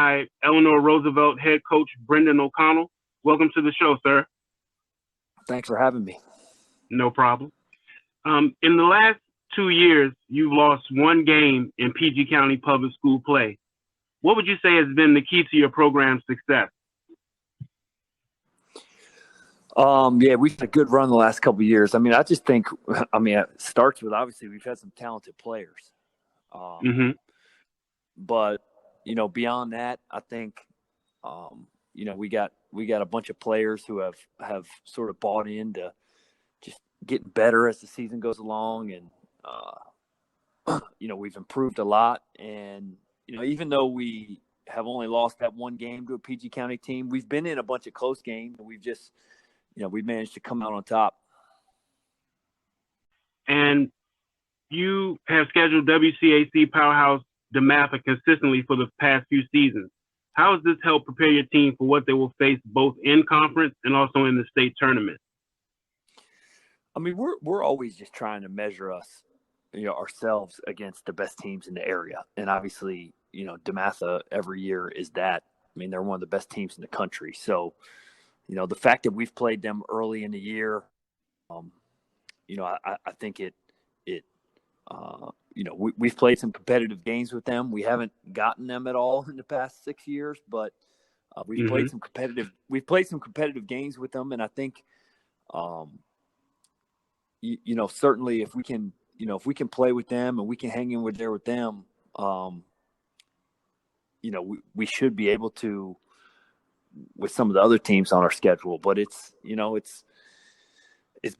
by Eleanor Roosevelt head coach Brendan O'Connell. Welcome to the show, sir. Thanks for having me. No problem. In the last 2 years, you've lost one game in PG County public school play. What would you say has been the key to your program's success? We've had a good run the last couple of years. I just think, it starts with, obviously, we've had some talented players. But, beyond that, I think, we got a bunch of players who have sort of bought into just getting better as the season goes along. And, we've improved a lot. And, even though we have only lost that one game to a PG County team, we've been in a bunch of close games. And we've just, we've managed to come out on top. And you have scheduled WCAC powerhouse DeMatha consistently for the past few seasons. How has this helped prepare your team for what they will face both in conference and also in the state tournament? We're always just trying to measure ourselves against the best teams in the area. And obviously, DeMatha every year is that. They're one of the best teams in the country. So, the fact that we've played them early in the year, I think we've played some competitive games with them. We haven't gotten them at all in the past 6 years, but we've played some competitive games with them. And I think, certainly if we can play with them and we can hang in there with them, we should be able to with some of the other teams on our schedule. But it's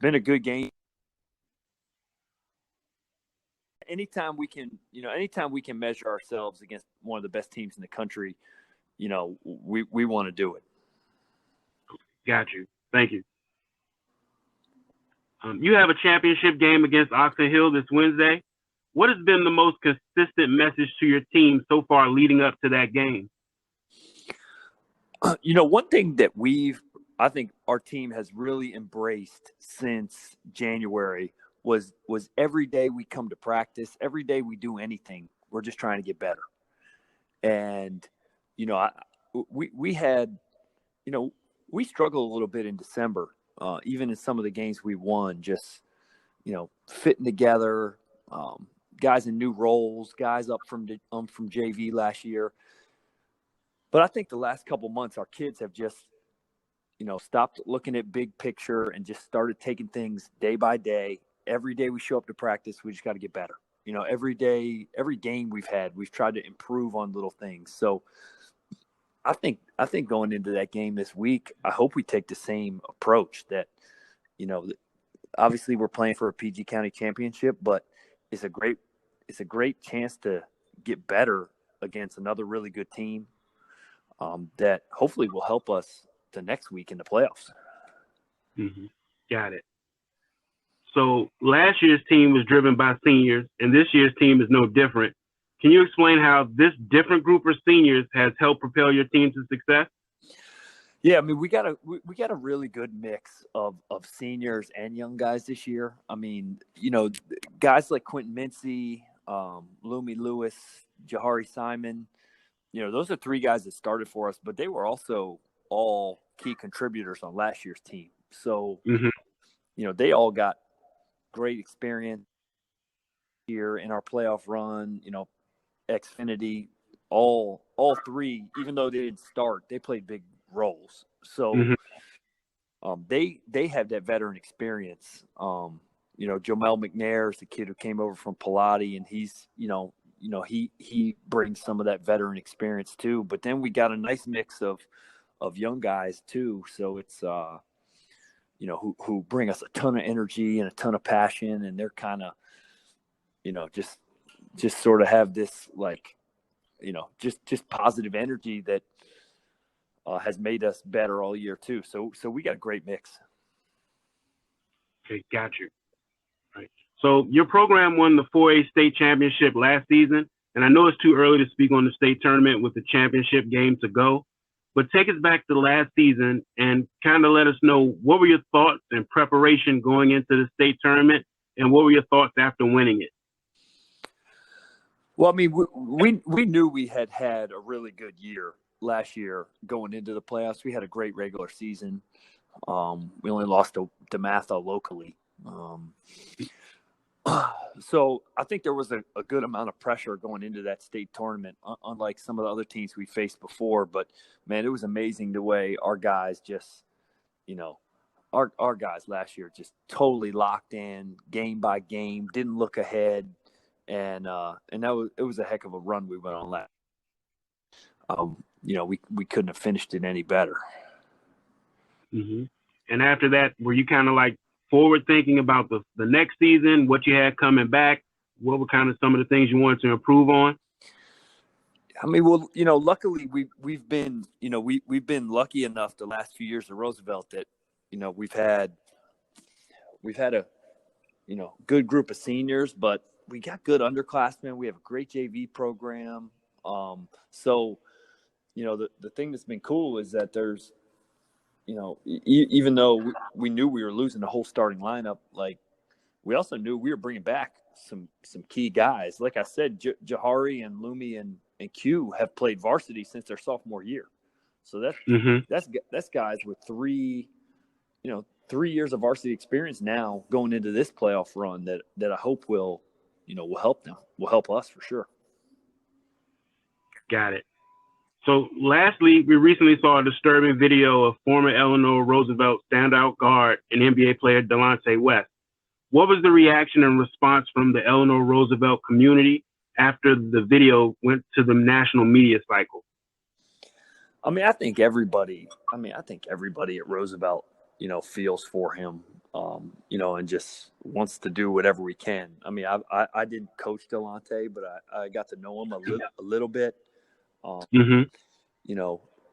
been a good game. Anytime we can measure ourselves against one of the best teams in the country, we want to do it. Got you. Thank you. You have a championship game against Oxon Hill this Wednesday. What has been the most consistent message to your team so far leading up to that game? One thing that I think our team has really embraced since January was every day we come to practice, every day we do anything, we're just trying to get better. And, we struggled a little bit in December, even in some of the games we won, just, fitting together, guys in new roles, guys up from JV last year. But I think the last couple months, our kids have just, stopped looking at big picture and just started taking things day by day. Every day we show up to practice, we just got to get better. Every day, every game we've had, we've tried to improve on little things. So I think going into that game this week, I hope we take the same approach that, obviously we're playing for a PG County championship, but it's a great chance to get better against another really good team that hopefully will help us the next week in the playoffs. Got it. So last year's team was driven by seniors, and this year's team is no different. Can you explain how this different group of seniors has helped propel your team to success? Yeah, we got a really good mix of seniors and young guys this year. Guys like Quentin Mincy, Lumi Lewis, Jahari Simon, those are three guys that started for us, but they were also all key contributors on last year's team. So, they all got great experience here in our playoff run, Xfinity, all three, even though they didn't start, they played big roles. So they have that veteran experience. Jamel McNair is the kid who came over from Pilati, and he's, he brings some of that veteran experience too. But then we got a nice mix of young guys too. So it's, who bring us a ton of energy and a ton of passion, and they're kind of, just sort of have this just positive energy that has made us better all year too. So we got a great mix. Okay, got you. Right. So your program won the 4A state championship last season, and I know it's too early to speak on the state tournament with the championship game to go, but take us back to last season and kind of let us know what were your thoughts and preparation going into the state tournament, and what were your thoughts after winning it? Well, I mean, we knew we had a really good year last year going into the playoffs. We had a great regular season. We only lost to Matha locally. So I think there was a good amount of pressure going into that state tournament, unlike some of the other teams we faced before. But man, it was amazing the way our guys just, you know, our guys last year just totally locked in game by game, didn't look ahead, and it was a heck of a run we went on last. We couldn't have finished it any better. Mm-hmm. And after that, were you kind of like forward thinking about the next season, what you had coming back? What were kind of some of the things you wanted to improve on? I mean, well, luckily we've been lucky enough the last few years of Roosevelt that we've had a good group of seniors, but we got good underclassmen. We have a great JV program. So the thing that's been cool is that there's even though we knew we were losing the whole starting lineup, like we also knew we were bringing back some key guys. Like I said, Jahari and Lumi and Q have played varsity since their sophomore year. So that's guys with 3 years of varsity experience now going into this playoff run that I hope will help them, will help us for sure. Got it. So lastly, we recently saw a disturbing video of former Eleanor Roosevelt standout guard and NBA player Delonte West. What was the reaction and response from the Eleanor Roosevelt community after the video went to the national media cycle? I mean, I think everybody at Roosevelt, feels for him, and just wants to do whatever we can. I mean, I didn't coach Delonte, but I got to know him a little bit.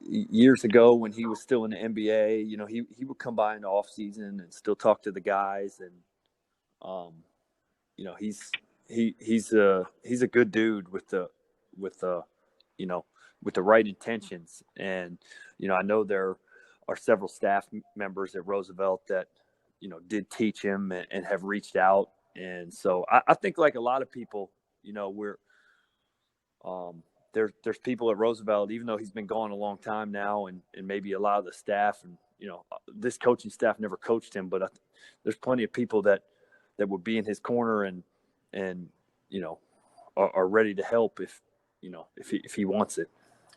Years ago when he was still in the NBA, he would come by in the off season and still talk to the guys. And, he's a good dude with the right intentions. And, I know there are several staff members at Roosevelt that, did teach him and have reached out. And so I think like a lot of people, we're, there's people at Roosevelt, even though he's been gone a long time now, and maybe a lot of the staff and, this coaching staff never coached him, but there's plenty of people that would be in his corner and are ready to help if he wants it.